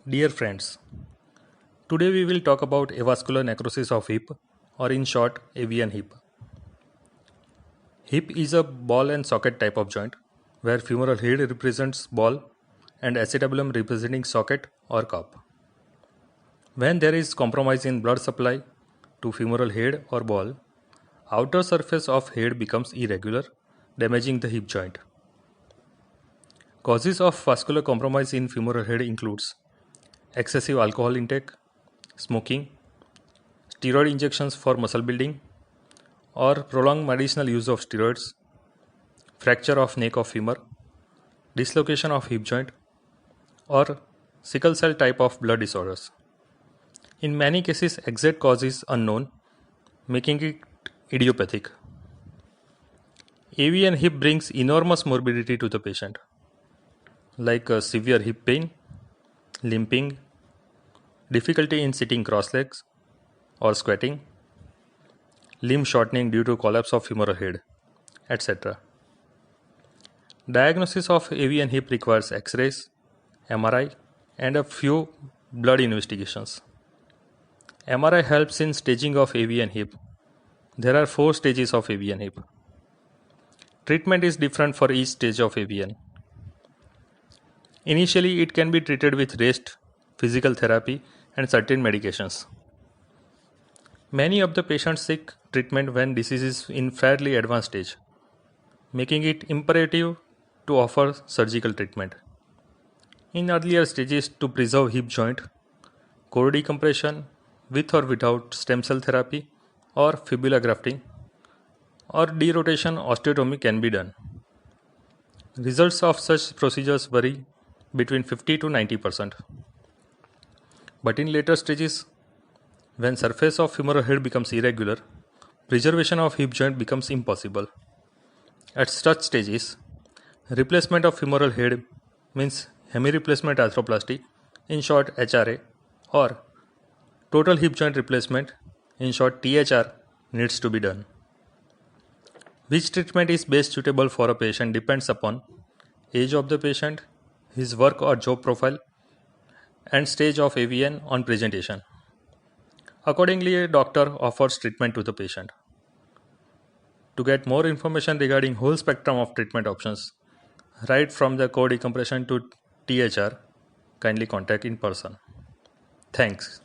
Dear friends, today we will talk about avascular necrosis of hip, or in short, AVN hip. Hip is a ball and socket type of joint where femoral head represents ball and acetabulum representing socket or cup. When there is compromise in blood supply to femoral head or ball, outer surface of head becomes irregular, damaging the hip joint. Causes of vascular compromise in femoral head includes excessive alcohol intake, smoking, steroid injections for muscle building, or prolonged medicinal use of steroids, fracture of neck of femur, dislocation of hip joint, or sickle cell type of blood disorders. In many cases, exact cause is unknown, making it idiopathic. AVN hip brings enormous morbidity to the patient, like severe hip pain, limping, difficulty in sitting cross legs or squatting, limb shortening due to collapse of femoral head, etc. Diagnosis of AVN hip requires X-rays, MRI, and a few blood investigations. MRI helps in staging of AVN hip. There are 4 stages of AVN hip. Treatment is different for each stage of AVN. Initially, it can be treated with rest, physical therapy, and certain medications. Many of the patients seek treatment when disease is in fairly advanced stage, making it imperative to offer surgical treatment. In earlier stages, to preserve hip joint, core decompression with or without stem cell therapy or fibula grafting or derotation osteotomy can be done. Results of such procedures vary between 50 to 90%. But in later stages, when surface of femoral head becomes irregular, preservation of hip joint becomes impossible. At such stages, replacement of femoral head means hemi-replacement arthroplasty, in short HRA, or total hip joint replacement, in short THR, needs to be done. Which treatment is best suitable for a patient depends upon age of the patient, his work or job profile, and stage of AVN on presentation. Accordingly, a doctor offers treatment to the patient. To get more information regarding whole spectrum of treatment options, right from the core decompression to THR, kindly contact in person. Thanks.